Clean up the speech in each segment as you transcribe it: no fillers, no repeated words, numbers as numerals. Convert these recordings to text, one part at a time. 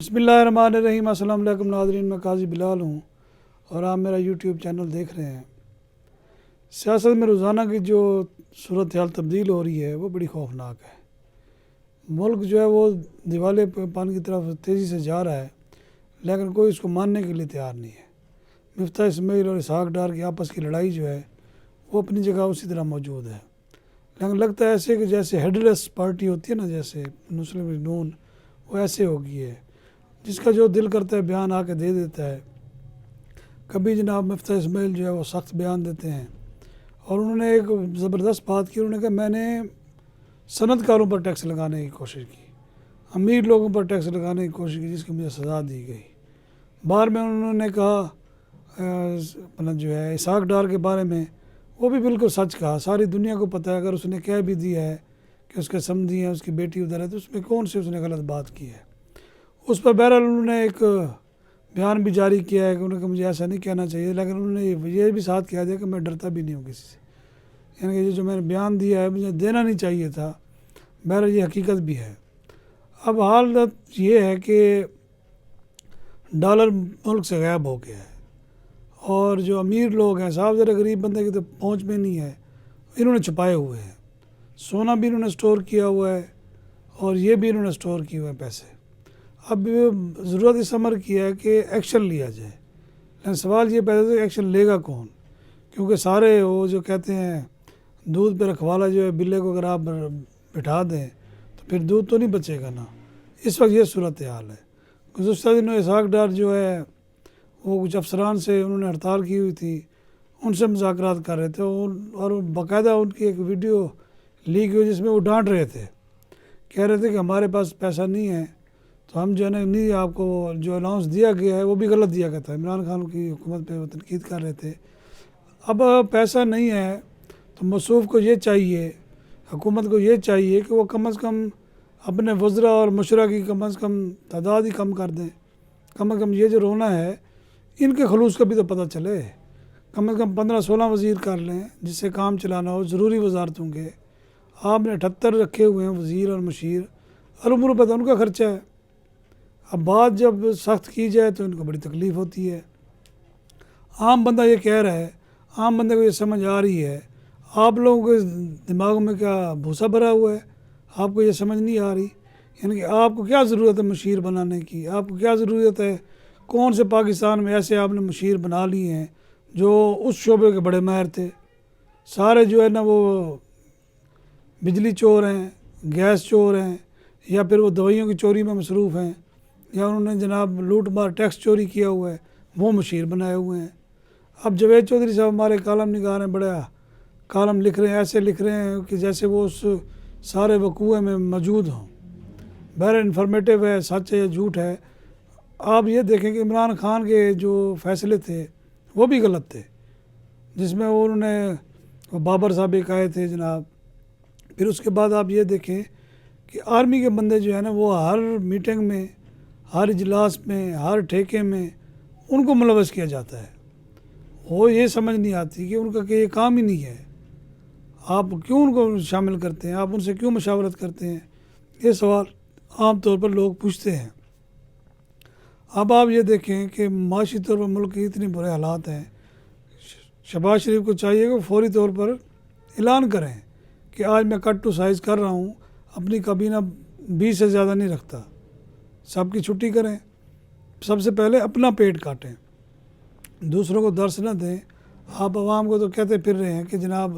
بسم اللہ الرحمن الرحیم۔ السلام علیکم ناظرین، میں قاضی بلال ہوں اور آپ میرا یوٹیوب چینل دیکھ رہے ہیں۔ سیاست میں روزانہ کی جو صورتحال تبدیل ہو رہی ہے وہ بڑی خوفناک ہے۔ ملک جو ہے وہ دیوالے پان کی طرف تیزی سے جا رہا ہے، لیکن کوئی اس کو ماننے کے لیے تیار نہیں ہے۔ مفتاح اسماعیل اور اسحاق ڈار کی آپس کی لڑائی جو ہے وہ اپنی جگہ اسی طرح موجود ہے، لیکن لگتا ہے ایسے کہ جیسے ہیڈ لیس پارٹی ہوتی ہے نا، جیسے مسلم لیگ نون، وہ ایسے ہو گئی ہے، جس کا جو دل کرتا ہے بیان آ کے دے دیتا ہے۔ کبھی جناب مفتاح اسماعیل جو ہے وہ سخت بیان دیتے ہیں، اور انہوں نے ایک زبردست بات کی۔ انہوں نے کہا میں نے صنعت کاروں پر ٹیکس لگانے کی کوشش کی، امیر لوگوں پر ٹیکس لگانے کی کوشش کی، جس کی مجھے سزا دی گئی۔ بعد میں انہوں نے کہا اپنا جو ہے اسحاق ڈار کے بارے میں، وہ بھی بالکل سچ کہا۔ ساری دنیا کو پتہ ہے، اگر اس نے کہہ بھی دیا ہے کہ اس کے سمدھی ہیں، اس کی بیٹی ادھر ہے، تو اس میں کون سے اس نے غلط بات کی ہے۔ اس پر بہرحال انہوں نے ایک بیان بھی جاری کیا ہے کہ انہوں نے کہا مجھے ایسا نہیں کہنا چاہیے، لیکن انہوں نے یہ بھی ساتھ کہہ دیا کہ میں ڈرتا بھی نہیں ہوں کسی سے، یعنی کہ یہ جو میں نے بیان دیا ہے مجھے دینا نہیں چاہیے تھا۔ بہرحال یہ حقیقت بھی ہے۔ اب حالت یہ ہے کہ ڈالر ملک سے غائب ہو گیا ہے، اور جو امیر لوگ ہیں، صاحب ذرا غریب بندے کی تو پہنچ میں نہیں ہے، انہوں نے چھپائے ہوئے ہیں۔ سونا بھی انہوں نے سٹور کیا ہوا ہے، اور یہ بھی انہوں نے سٹور کیے ہوئے ہیں پیسے۔ اب ضرورت اس امر کی ہے کہ ایکشن لیا جائے، لیکن سوال یہ پیدا ہوتا ہے کہ ایکشن لے گا کون؟ کیونکہ سارے وہ جو کہتے ہیں دودھ پہ رکھوالا جو ہے، بلے کو اگر آپ بٹھا دیں تو پھر دودھ تو نہیں بچے گا نا۔ اس وقت یہ صورتحال ہے۔ گزشتہ دنوں اسحاق ڈار جو ہے وہ کچھ افسران سے انہوں نے ہڑتال کی ہوئی تھی، ان سے مذاکرات کر رہے تھے، اور باقاعدہ ان کی ایک ویڈیو لیک ہوئی جس میں وہ ڈانٹ رہے تھے، کہہ رہے تھے کہ ہمارے پاس پیسہ نہیں ہے، تو ہم جو ہے نا نہیں، آپ کو جو اناؤنس دیا گیا ہے وہ بھی غلط دیا گیا تھا۔ عمران خان کی حکومت پہ وہ تنقید کر رہے تھے۔ اب پیسہ نہیں ہے تو موصوف کو یہ چاہیے، حکومت کو یہ چاہیے کہ وہ کم از کم اپنے وزراء اور مشرا کی کم از کم تعداد ہی کم کر دیں۔ کم از کم یہ جو رونا ہے ان کے خلوص کا بھی تو پتہ چلے۔ کم از کم 15-16 وزیر کر لیں جس سے کام چلانا ہو، ضروری وزارتوں کے۔ آپ نے 78 رکھے ہوئے ہیں وزیر اور مشیر، العمر پتہ ان کا خرچہ ہے۔ اب بات جب سخت کی جائے تو ان کو بڑی تکلیف ہوتی ہے۔ عام بندہ یہ کہہ رہا ہے، عام بندے کو یہ سمجھ آ رہی ہے، آپ لوگوں کے دماغوں میں کیا بھوسا بھرا ہوا ہے؟ آپ کو یہ سمجھ نہیں آ رہی؟ یعنی کہ آپ کو کیا ضرورت ہے مشیر بنانے کی؟ آپ کو کیا ضرورت ہے؟ کون سے پاکستان میں ایسے آپ نے مشیر بنا لیے ہیں جو اس شعبے کے بڑے ماہر تھے؟ سارے جو ہے نا وہ بجلی چور ہیں، گیس چور ہیں، یا پھر وہ دوائیوں کی چوری میں مصروف ہیں، یا انہوں نے جناب لوٹ مار ٹیکس چوری کیا ہوا ہے، وہ مشیر بنائے ہوئے ہیں۔ اب جاوید چودھری صاحب ہمارے کالم نگار ہیں، بڑا کالم لکھ رہے ہیں، ایسے لکھ رہے ہیں کہ جیسے وہ اس سارے وقوعے میں موجود ہوں۔ بہرحال انفارمیٹیو ہے، سچ ہے یا جھوٹ ہے۔ آپ یہ دیکھیں کہ عمران خان کے جو فیصلے تھے وہ بھی غلط تھے، جس میں انہوں نے بابر صاحب ایک آئے تھے جناب۔ پھر اس کے بعد آپ یہ دیکھیں کہ آرمی کے بندے جو ہیں نا وہ ہر میٹنگ میں، ہر اجلاس میں، ہر ٹھیکے میں ان کو ملوث کیا جاتا ہے۔ وہ یہ سمجھ نہیں آتی کہ ان کا کہ یہ کام ہی نہیں ہے، آپ کیوں ان کو شامل کرتے ہیں، آپ ان سے کیوں مشاورت کرتے ہیں؟ یہ سوال عام طور پر لوگ پوچھتے ہیں۔ اب آپ یہ دیکھیں کہ معاشی طور پر ملک کے اتنے برے حالات ہیں، شہباز شریف کو چاہیے کہ فوری طور پر اعلان کریں کہ آج میں کٹ ٹو سائز کر رہا ہوں، اپنی کابینہ 20 سے زیادہ نہیں رکھتا، سب کی چھٹی کریں۔ سب سے پہلے اپنا پیٹ کاٹیں، دوسروں کو درس نہ دیں۔ آپ عوام کو تو کہتے پھر رہے ہیں کہ جناب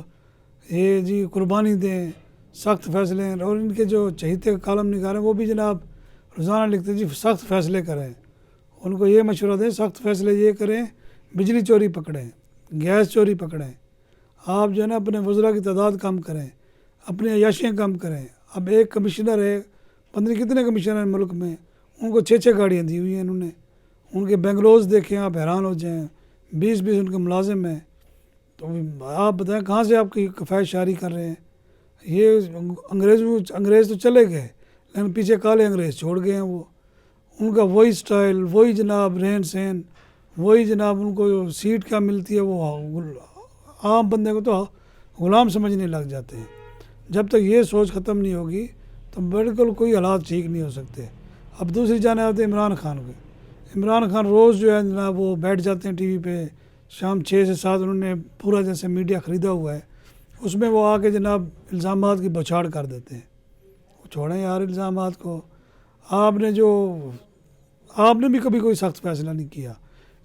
یہ جی قربانی دیں، سخت فیصلے ہیں، اور ان کے جو چہیتے کالم نگار ہیں وہ بھی جناب روزانہ لکھتے ہیں جی سخت فیصلے کریں۔ ان کو یہ مشورہ دیں سخت فیصلے یہ کریں، بجلی چوری پکڑیں، گیس چوری پکڑیں، آپ جو ہے نا اپنے وزراء کی تعداد کم کریں، اپنی عیاشیاں کم کریں۔ اب ایک کمشنر ہے، پتہ نہیں کتنے کمشنر ہیں ملک میں، ان کو 6 گاڑیاں دی ہوئی ہیں انہوں نے۔ ان کے بنگلوز دیکھیں آپ حیران ہو جائیں، 20 ان کے ملازم ہیں۔ تو آپ بتائیں کہاں سے آپ کی کفایت شعاری کر رہے ہیں؟ یہ انگریز تو چلے گئے، لیکن پیچھے کالے انگریز چھوڑ گئے ہیں۔ وہ ان کا وہی سٹائل، وہی جناب رہن سہن، وہی جناب ان کو سیٹ کیا ملتی ہے، وہ عام بندے کو تو غلام سمجھنے لگ جاتے ہیں۔ جب تک یہ سوچ ختم نہیں ہوگی تو بالکل کوئی حالات ٹھیک نہیں ہو سکتے۔ اب دوسری جانب آتے ہیں عمران خان کے. عمران خان روز جو ہے جناب وہ بیٹھ جاتے ہیں ٹی وی پہ, شام 6 سے 7 انہوں نے پورا جیسے میڈیا خریدا ہوا ہے, اس میں وہ آ کے جناب الزامات کی بوچھاڑ کر دیتے ہیں. چھوڑیں یار الزامات کو. آپ نے بھی کبھی کوئی سخت فیصلہ نہیں کیا.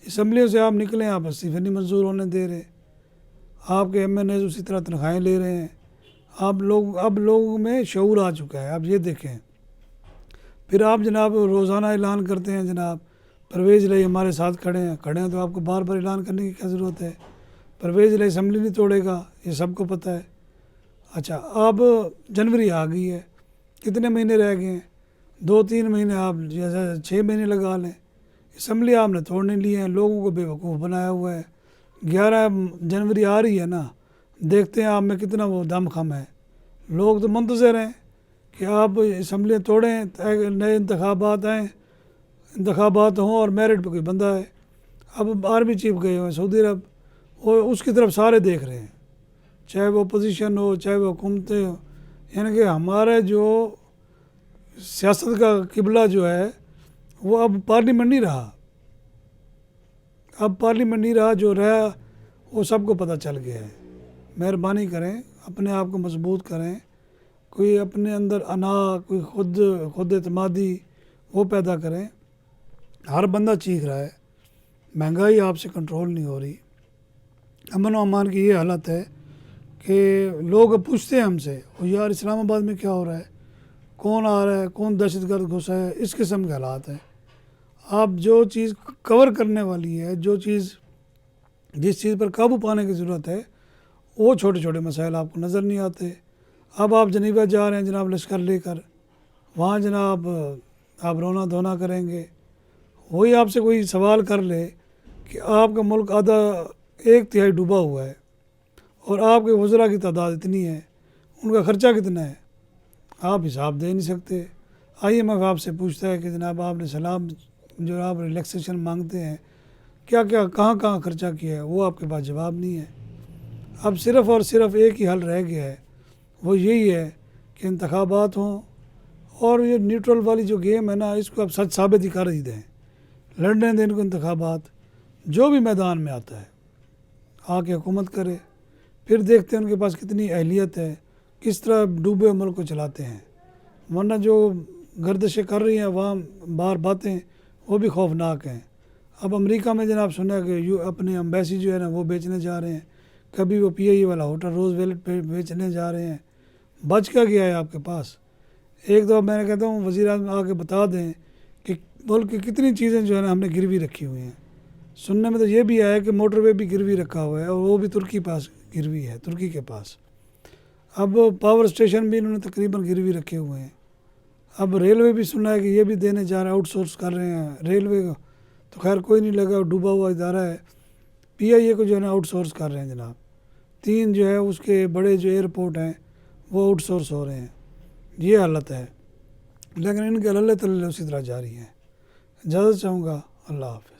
اسمبلیوں سے آپ نکلیں, آپ استعفے نہیں منظور ہونے دے رہے. آپ کے ایم این ایز اسی طرح تنخواہیں لے رہے ہیں. اب لوگوں میں شعور آ چکا ہے. آپ یہ دیکھیں, پھر آپ جناب روزانہ اعلان کرتے ہیں جناب پرویز الہی ہمارے ساتھ کھڑے ہیں تو آپ کو بار بار اعلان کرنے کی کیا ضرورت ہے؟ پرویز الہی اسمبلی نہیں توڑے گا, یہ سب کو پتہ ہے. اچھا, اب جنوری آ گئی ہے, کتنے مہینے رہ گئے ہیں؟ 2-3 مہینے, آپ جیسا 6 مہینے لگا لیں. اسمبلی آپ نے توڑنے لی ہے, لوگوں کو بے وقوف بنایا ہوا ہے. 11 جنوری آ رہی ہے نا, دیکھتے ہیں آپ میں کتنا وہ دم خم ہے. لوگ تو منتظر ہیں کہ آپ اسمبلیاں توڑیں, نئے انتخابات آئیں, انتخابات ہوں اور میرٹ پہ کوئی بندہ ہے. اب آرمی چیف گئے ہوئے ہیں سعودی عرب, اور اس کی طرف سارے دیکھ رہے ہیں, چاہے وہ اپوزیشن ہو چاہے وہ حکومتیں ہو. یعنی کہ ہمارا جو سیاست کا قبلہ جو ہے وہ اب پارلیمنٹ نہیں رہا. اب پارلیمنٹ نہیں رہا, جو رہا وہ سب کو پتہ چل گیا ہے. مہربانی کریں, اپنے آپ کو مضبوط کریں. کوئی اپنے اندر کوئی خود اعتمادی وہ پیدا کریں. ہر بندہ چیخ رہا ہے, مہنگائی آپ سے کنٹرول نہیں ہو رہی. امن و امان کی یہ حالت ہے کہ لوگ اب پوچھتے ہیں ہم سے, یار اسلام آباد میں کیا ہو رہا ہے, کون آ رہا ہے, کون دہشت گرد گھسا ہے, اس قسم کے حالات ہیں. آپ جو چیز کور کرنے والی ہے, جس چیز پر قابو پانے کی ضرورت ہے, وہ چھوٹے چھوٹے مسائل آپ کو نظر نہیں آتے. اب آپ جنیوا جا رہے ہیں جناب لشکر لے کر, وہاں جناب آپ رونا دھونا کریں گے. وہی آپ سے کوئی سوال کر لے کہ آپ کا ملک آدھا 1/3 ڈوبا ہوا ہے اور آپ کے وزراء کی تعداد اتنی ہے, ان کا خرچہ کتنا ہے, آپ حساب دے نہیں سکتے. آئی ایم ایف آپ سے پوچھتا ہے کہ جناب آپ نے سلام جو آپ ریلیکسیشن مانگتے ہیں کہاں خرچہ کیا ہے, وہ آپ کے پاس جواب نہیں ہے. اب صرف اور صرف ایک ہی حل رہ گیا ہے, وہ یہی ہے کہ انتخابات ہوں, اور یہ نیوٹرل والی جو گیم ہے نا, اس کو اب سچ ثابت ہی کر ہی دیں. لڑنے دیں ان کو انتخابات, جو بھی میدان میں آتا ہے آ کے حکومت کرے, پھر دیکھتے ہیں ان کے پاس کتنی اہلیت ہے, کس طرح ڈوبے ملک کو چلاتے ہیں. ورنہ جو گردشیں کر رہی ہیں وہاں باہر باتیں, وہ بھی خوفناک ہیں. اب امریکہ میں جناب سنا کہ اپنے امبیسی جو ہے نا وہ بیچنے جا رہے ہیں, کبھی وہ پی آئی والا ہوٹل روز ویلٹ پہ بیچنے جا رہے ہیں. بچ کیا گیا ہے آپ کے پاس؟ ایک دفعہ میں نے کہتا ہوں وزیر اعظم آ کے بتا دیں کہ ملک کی کتنی چیزیں جو ہے نا ہم نے گروی رکھی ہوئی ہیں. سننے میں تو یہ بھی آیا کہ موٹر وے بھی گروی رکھا ہوا ہے, اور وہ بھی ترکی پاس گروی ہے, ترکی کے پاس. اب پاور اسٹیشن بھی انہوں نے تقریباً گروی رکھے ہوئے ہیں. اب ریلوے بھی سنا ہے کہ یہ بھی دینے جا رہے ہیں, آؤٹ سورس کر رہے ہیں ریلوے کو. تو خیر کوئی نہیں لگا, ڈوبا ہوا ادارہ ہے. پی آئی اے کو جو ہے نا آؤٹ سورس کر رہے ہیں جناب. 3 جو ہے اس کے بڑے جو ایئرپورٹ ہیں وہ آؤٹ سورس ہو رہے ہیں. یہ حالت ہے, لیکن ان کے اللہ تلے اسی طرح جاری ہیں. اجازت چاہوں گا, اللہ حافظ.